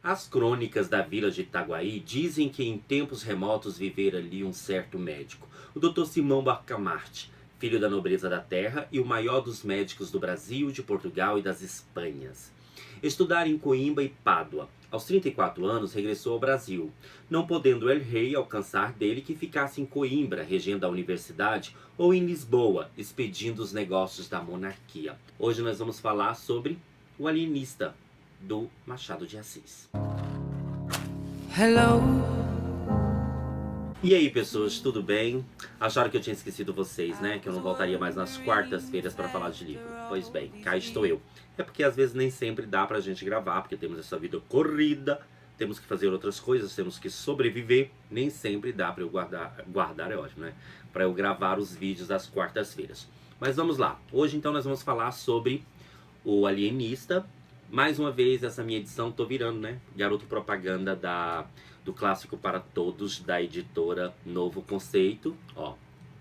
As crônicas da vila de Itaguaí dizem que em tempos remotos vivera ali um certo médico, o Dr. Simão Bacamarte, filho da nobreza da terra e o maior dos médicos do Brasil, de Portugal e das Espanhas. Estudara em Coimbra e Pádua. Aos 34 anos regressou ao Brasil, não podendo el rei alcançar dele que ficasse em Coimbra, regendo a universidade, ou em Lisboa, expedindo os negócios da monarquia. Hoje nós vamos falar sobre O Alienista, do Machado de Assis. Hello. E aí, pessoas, tudo bem? Acharam que eu tinha esquecido vocês, né? Que eu não voltaria mais nas quartas-feiras para falar de livro. Pois bem, cá estou eu. É porque às vezes nem sempre dá pra gente gravar, porque temos essa vida corrida, temos que fazer outras coisas, temos que sobreviver. Nem sempre dá pra eu guardar é ótimo, né? Pra eu gravar os vídeos das quartas-feiras. Mas vamos lá. Hoje então nós vamos falar sobre O Alienista. Mais uma vez, essa minha edição, tô virando, né? Garoto propaganda do Clássico para Todos, da editora Novo Conceito. Ó,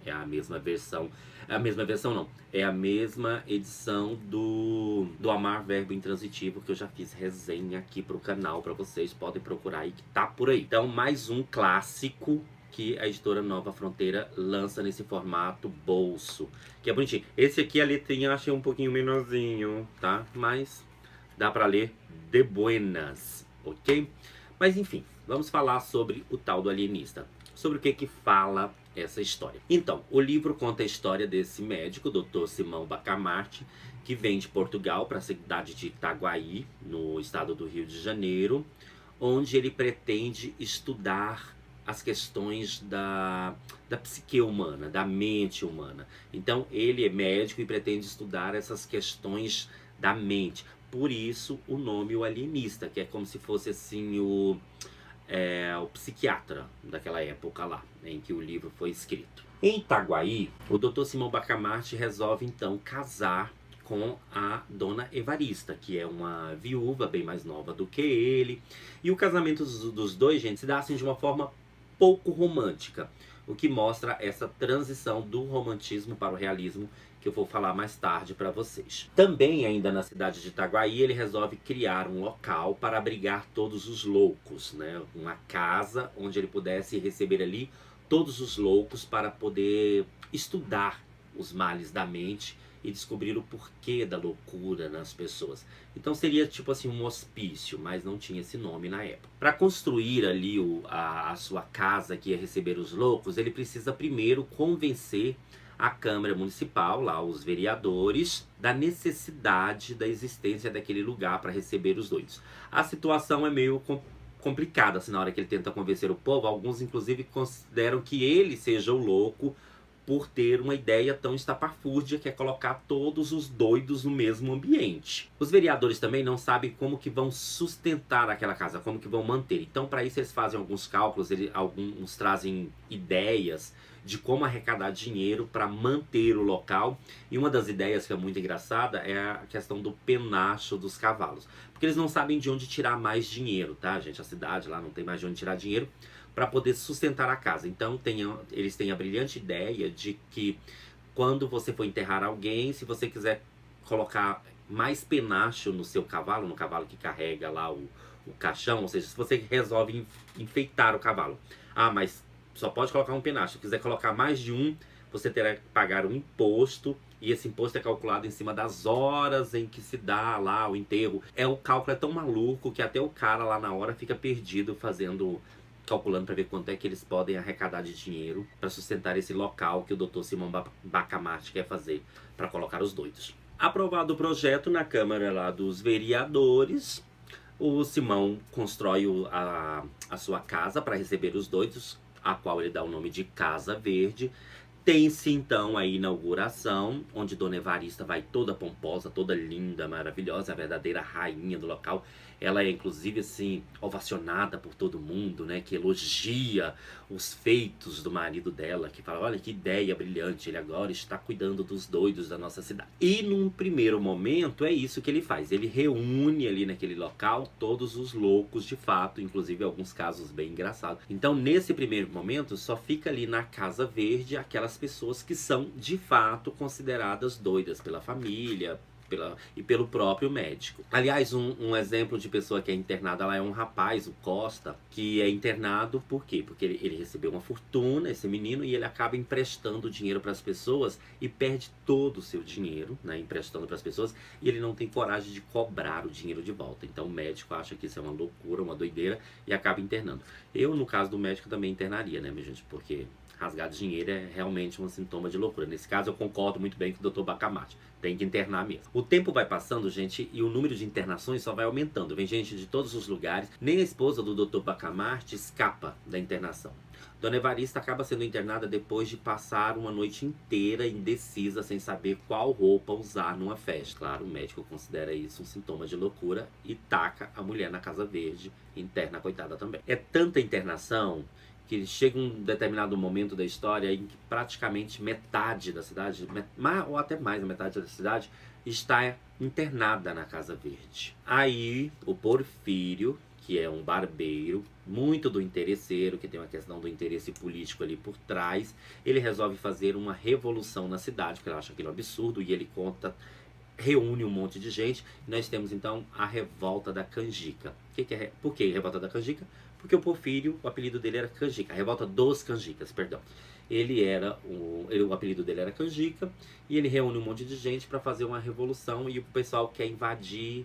é a mesma versão. É a mesma versão, não. É a mesma edição do Amar Verbo Intransitivo, que eu já fiz resenha aqui pro canal pra vocês. Podem procurar aí, que tá por aí. Então, mais um clássico que a editora Nova Fronteira lança nesse formato bolso, que é bonitinho. Esse aqui, a letrinha eu achei um pouquinho menorzinho, tá? Mas dá pra ler de buenas, ok? Mas enfim, vamos falar sobre o tal do alienista. Sobre o que fala essa história. Então, o livro conta a história desse médico, Dr. Simão Bacamarte, que vem de Portugal para a cidade de Itaguaí, no estado do Rio de Janeiro, onde ele pretende estudar as questões da psique humana, da mente humana. Então, ele é médico e pretende estudar essas questões da mente. Por isso o nome O Alienista, que é como se fosse assim o psiquiatra daquela época lá, em que o livro foi escrito. Em Itaguaí, o Dr. Simão Bacamarte resolve então casar com a dona Evarista, que é uma viúva bem mais nova do que ele. E o casamento dos dois, gente, se dá assim de uma forma pouco romântica, o que mostra essa transição do romantismo para o realismo, que eu vou falar mais tarde para vocês. Também, ainda na cidade de Itaguaí, ele resolve criar um local para abrigar todos os loucos, né? Uma casa onde ele pudesse receber ali todos os loucos para poder estudar os males da mente e descobrir o porquê da loucura nas pessoas. Então seria tipo assim um hospício, mas não tinha esse nome na época. Para construir ali a sua casa que ia receber os loucos, ele precisa primeiro convencer a Câmara Municipal, lá os vereadores, da necessidade da existência daquele lugar para receber os doidos. A situação é meio complicada, assim, na hora que ele tenta convencer o povo. Alguns inclusive consideram que ele seja o louco por ter uma ideia tão estapafúrdia, que é colocar todos os doidos no mesmo ambiente. Os vereadores também não sabem como que vão sustentar aquela casa, como que vão manter. Então, para isso, eles fazem alguns cálculos, alguns trazem ideias de como arrecadar dinheiro para manter o local. E uma das ideias que é muito engraçada é a questão do penacho dos cavalos. Porque eles não sabem de onde tirar mais dinheiro, tá, gente? A cidade lá não tem mais de onde tirar dinheiro para poder sustentar a casa. Então eles têm a brilhante ideia de que quando você for enterrar alguém, se você quiser colocar mais penacho no seu cavalo, no cavalo que carrega lá o caixão, ou seja, se você resolve enfeitar o cavalo. Ah, mas só pode colocar um penacho. Se quiser colocar mais de um, você terá que pagar um imposto, e esse imposto é calculado em cima das horas em que se dá lá o enterro. O cálculo é tão maluco que até o cara lá na hora fica perdido calculando para ver quanto é que eles podem arrecadar de dinheiro para sustentar esse local que o Dr. Simão Bacamarte quer fazer para colocar os doidos. Aprovado o projeto na Câmara lá dos Vereadores, o Simão constrói a sua casa para receber os doidos, a qual ele dá o nome de Casa Verde. Tem-se então a inauguração, onde Dona Evarista vai toda pomposa, toda linda, maravilhosa, a verdadeira rainha do local. Ela é inclusive assim ovacionada por todo mundo, né, que elogia os feitos do marido dela, que fala: olha que ideia brilhante, ele agora está cuidando dos doidos da nossa cidade. E num primeiro momento é isso que ele faz, ele reúne ali naquele local todos os loucos de fato, inclusive alguns casos bem engraçados. Então nesse primeiro momento só fica ali na Casa Verde aquelas pessoas que são de fato consideradas doidas pela família, e pelo próprio médico. Aliás, um exemplo de pessoa que é internada lá é um rapaz, o Costa, que é internado por quê? Porque ele recebeu uma fortuna, esse menino, e ele acaba emprestando dinheiro para as pessoas e perde todo o seu dinheiro, né, emprestando para as pessoas, e ele não tem coragem de cobrar o dinheiro de volta. Então o médico acha que isso é uma loucura, uma doideira, e acaba internando. Eu, no caso do médico, também internaria, né, minha gente? Porque rasgar dinheiro é realmente um sintoma de loucura. Nesse caso, eu concordo muito bem com o Dr. Bacamarte. Tem que internar mesmo. O tempo vai passando, gente, e o número de internações só vai aumentando. Vem gente de todos os lugares. Nem a esposa do Dr. Bacamarte escapa da internação. Dona Evarista acaba sendo internada depois de passar uma noite inteira indecisa, sem saber qual roupa usar numa festa. Claro, o médico considera isso um sintoma de loucura e taca a mulher na Casa Verde, interna a coitada também. É tanta internação que chega um determinado momento da história em que praticamente metade da cidade, ou até mais da metade da cidade, está internada na Casa Verde. Aí o Porfírio, que é um barbeiro, muito do interesseiro, que tem uma questão do interesse político ali por trás, ele resolve fazer uma revolução na cidade, porque ele acha aquilo absurdo, e ele reúne um monte de gente, e nós temos então a Revolta da Canjica. Por que a Revolta da Canjica? Porque o Porfírio, o apelido dele era Canjica, a Revolta dos Canjicas, perdão. O apelido dele era Canjica, e ele reúne um monte de gente para fazer uma revolução, e o pessoal quer invadir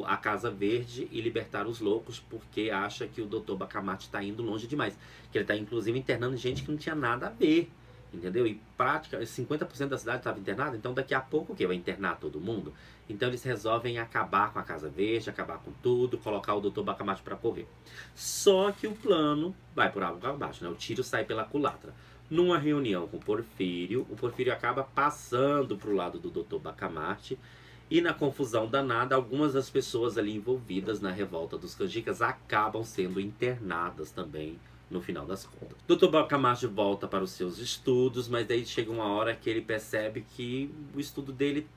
a Casa Verde e libertar os loucos, porque acha que o Dr. Bacamarte está indo longe demais. Que ele está inclusive internando gente que não tinha nada a ver, entendeu? E praticamente 50% da cidade estava internada, então daqui a pouco o que? Vai internar todo mundo? Então eles resolvem acabar com a Casa Verde, acabar com tudo, colocar o Dr. Bacamarte para correr. Só que o plano vai por água abaixo, né? O tiro sai pela culatra. Numa reunião com o Porfírio acaba passando para o lado do Dr. Bacamarte, e na confusão danada, algumas das pessoas ali envolvidas na Revolta dos Canjicas acabam sendo internadas também, no final das contas. Dr. Bacamarte volta para os seus estudos, mas daí chega uma hora que ele percebe que o estudo dele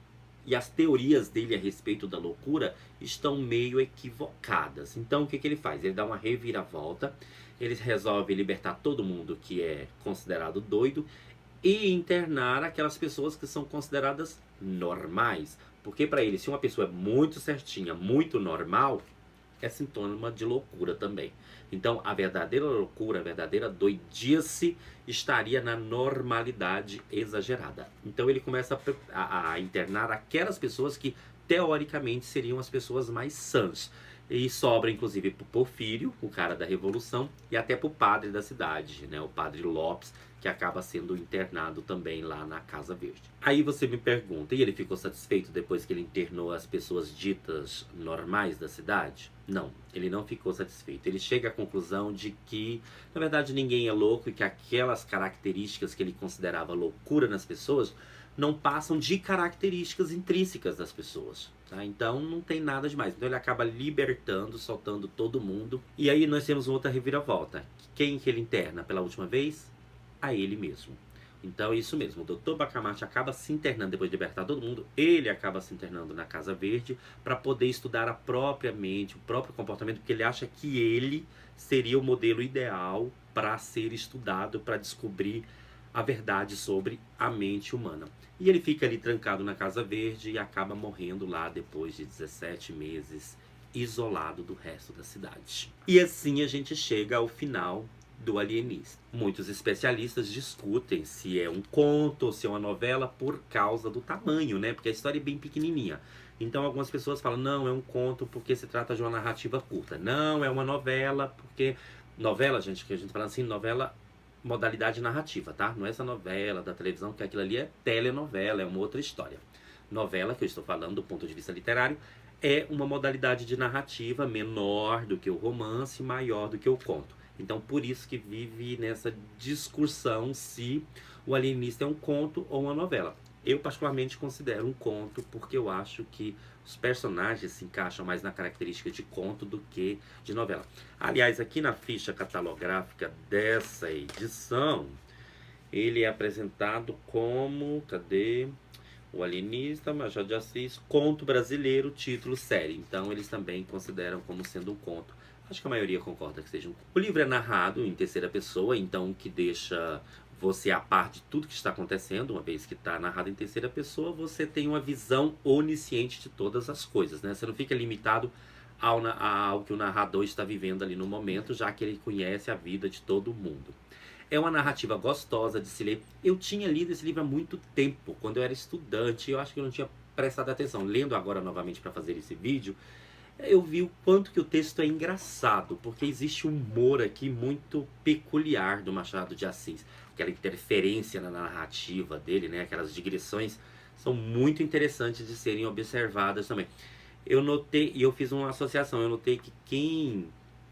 e as teorias dele a respeito da loucura estão meio equivocadas. Então o que ele faz? Ele dá uma reviravolta, ele resolve libertar todo mundo que é considerado doido e internar aquelas pessoas que são consideradas normais. Porque para ele, se uma pessoa é muito certinha, muito normal, é sintoma de loucura também. Então, a verdadeira loucura, a verdadeira doidice estaria na normalidade exagerada. Então, ele começa a internar aquelas pessoas que, teoricamente, seriam as pessoas mais sãs. E sobra, inclusive, pro Porfírio, o cara da Revolução, e até pro padre da cidade, né, o padre Lopes, que acaba sendo internado também lá na Casa Verde. Aí você me pergunta, e ele ficou satisfeito depois que ele internou as pessoas ditas normais da cidade? Não, ele não ficou satisfeito. Ele chega à conclusão de que, na verdade, ninguém é louco e que aquelas características que ele considerava loucura nas pessoas não passam de características intrínsecas das pessoas. Tá? Então não tem nada demais. Então ele acaba libertando, soltando todo mundo. E aí nós temos uma outra reviravolta. Quem que ele interna pela última vez? A ele mesmo. Então é isso mesmo, o Dr. Bacamarte acaba se internando depois de libertar todo mundo, ele acaba se internando na Casa Verde para poder estudar a própria mente, o próprio comportamento, porque ele acha que ele seria o modelo ideal para ser estudado, para descobrir a verdade sobre a mente humana. E ele fica ali trancado na Casa Verde e acaba morrendo lá depois de 17 meses, isolado do resto da cidade. E assim a gente chega ao final do Alienista. Muitos especialistas discutem se é um conto ou se é uma novela por causa do tamanho, né? Porque a história é bem pequenininha. Então algumas pessoas falam, não, é um conto porque se trata de uma narrativa curta. Não, é uma novela porque... Novela, gente, que a gente fala assim, novela modalidade narrativa, tá? Não é essa novela da televisão, que aquilo ali é telenovela, é uma outra história. Novela, que eu estou falando do ponto de vista literário, é uma modalidade de narrativa menor do que o romance, maior do que o conto. Então, por isso que vive nessa discussão se o Alienista é um conto ou uma novela. Eu, particularmente, considero um conto porque eu acho que os personagens se encaixam mais na característica de conto do que de novela. Aliás, aqui na ficha catalográfica dessa edição, ele é apresentado como... Cadê? O Alienista, Machado de Assis, conto brasileiro, título série. Então, eles também consideram como sendo um conto. Acho que a maioria concorda que seja um conto. O livro é narrado em terceira pessoa, então o que deixa você, a par de tudo que está acontecendo, uma vez que está narrado em terceira pessoa, você tem uma visão onisciente de todas as coisas, né? Você não fica limitado ao que o narrador está vivendo ali no momento, já que ele conhece a vida de todo mundo. É uma narrativa gostosa de se ler. Eu tinha lido esse livro há muito tempo, quando eu era estudante, eu acho que eu não tinha prestado atenção. Lendo agora novamente para fazer esse vídeo, eu vi o quanto que o texto é engraçado, porque existe um humor aqui muito peculiar do Machado de Assis. Aquela interferência na narrativa dele, né? Aquelas digressões são muito interessantes de serem observadas também. Eu notei, e eu fiz uma associação, eu notei que quem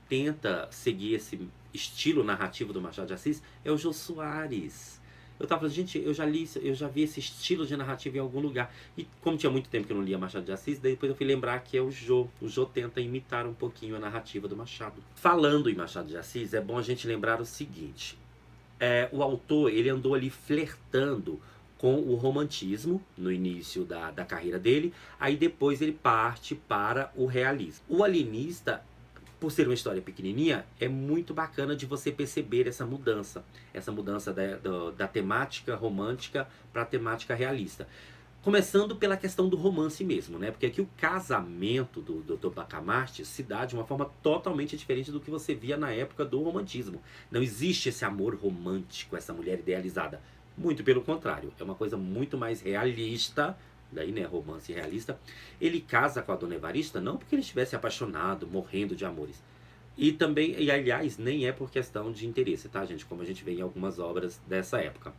tenta seguir esse estilo narrativo do Machado de Assis é o Jô Soares. Eu tava falando, gente, eu já li isso, eu já vi esse estilo de narrativa em algum lugar. E como tinha muito tempo que eu não lia Machado de Assis, depois eu fui lembrar que é o Jô. O Jô tenta imitar um pouquinho a narrativa do Machado. Falando em Machado de Assis, é bom a gente lembrar o seguinte. O autor, ele andou ali flertando com o romantismo no início da carreira dele. Aí depois ele parte para o realismo. O Alienista, por ser uma história pequenininha, é muito bacana de você perceber essa mudança da temática romântica para a temática realista. Começando pela questão do romance mesmo, né? Porque aqui o casamento do Dr. Bacamarte se dá de uma forma totalmente diferente do que você via na época do romantismo. Não existe esse amor romântico, essa mulher idealizada. Muito pelo contrário, é uma coisa muito mais realista. Daí, né, romance realista. Ele casa com a Dona Evarista não porque ele estivesse apaixonado, morrendo de amores. E também, e aliás, nem é por questão de interesse, tá, gente? Como a gente vê em algumas obras dessa época.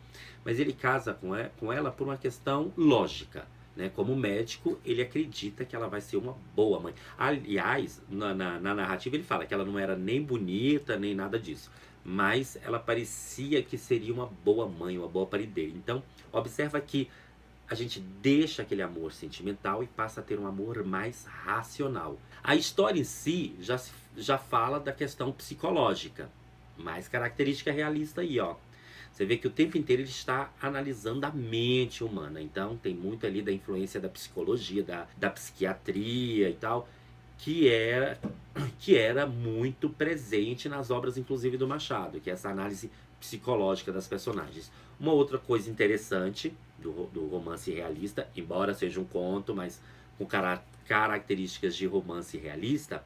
Mas ele casa com ela por uma questão lógica, né? Como médico, ele acredita que ela vai ser uma boa mãe. Aliás, na narrativa ele fala que ela não era nem bonita, nem nada disso. Mas ela parecia que seria uma boa mãe, uma boa parideira. Então, observa que a gente deixa aquele amor sentimental e passa a ter um amor mais racional. A história em si já fala da questão psicológica, mais característica realista aí, ó. Você vê que o tempo inteiro ele está analisando a mente humana. Então tem muito ali da influência da psicologia, da psiquiatria e tal, que era muito presente nas obras, inclusive do Machado, que é essa análise psicológica das personagens. Uma outra coisa interessante do romance realista, embora seja um conto, mas com características de romance realista,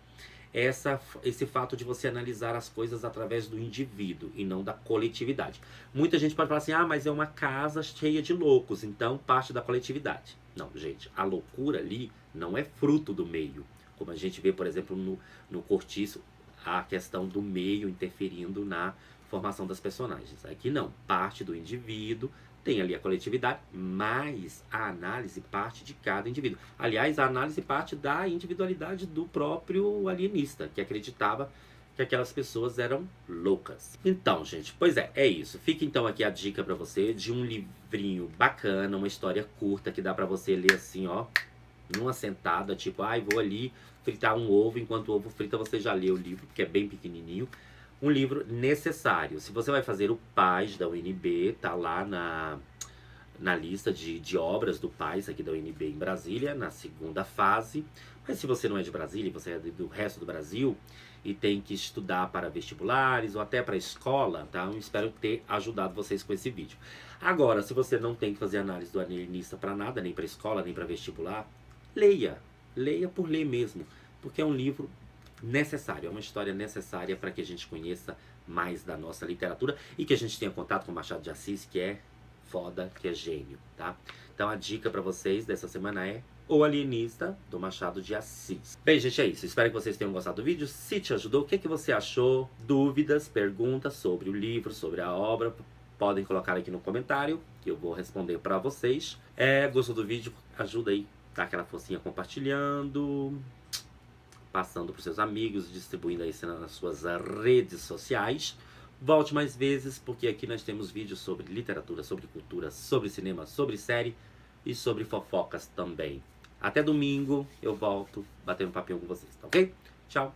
é esse fato de você analisar as coisas através do indivíduo e não da coletividade. Muita gente pode falar assim, mas é uma casa cheia de loucos, então parte da coletividade. Não, gente, a loucura ali não é fruto do meio. Como a gente vê, por exemplo, no Cortiço, a questão do meio interferindo na formação das personagens. Aqui não, parte do indivíduo, tem ali a coletividade, mas a análise parte de cada indivíduo. Aliás, a análise parte da individualidade do próprio alienista, que acreditava que aquelas pessoas eram loucas. Então, gente, pois é isso. Fica então aqui a dica pra você de um livrinho bacana, uma história curta que dá pra você ler assim, ó, numa sentada, tipo, vou ali fritar um ovo, enquanto o ovo frita você já lê o livro, que é bem pequenininho. Um livro necessário. Se você vai fazer o PAS da UNB, tá lá na lista de obras do PAS aqui da UNB em Brasília, na segunda fase. Mas se você não é de Brasília, você é do resto do Brasil e tem que estudar para vestibulares ou até para escola, tá? Eu espero ter ajudado vocês com esse vídeo. Agora, se você não tem que fazer análise do alienista para nada, nem para escola, nem para vestibular, leia. Leia por ler mesmo, porque é um livro necessário, é uma história necessária para que a gente conheça mais da nossa literatura e que a gente tenha contato com Machado de Assis, que é foda, que é gênio, tá? Então a dica para vocês dessa semana é O Alienista, do Machado de Assis. Bem, gente, é isso. Espero que vocês tenham gostado do vídeo. Se te ajudou, o que você achou? Dúvidas, perguntas sobre o livro, sobre a obra, podem colocar aqui no comentário, que eu vou responder para vocês. Gostou do vídeo? Ajuda aí, dá aquela forcinha compartilhando, passando para os seus amigos, distribuindo aí nas suas redes sociais. Volte mais vezes, porque aqui nós temos vídeos sobre literatura, sobre cultura, sobre cinema, sobre série e sobre fofocas também. Até domingo eu volto batendo um papinho com vocês, tá ok? Tchau!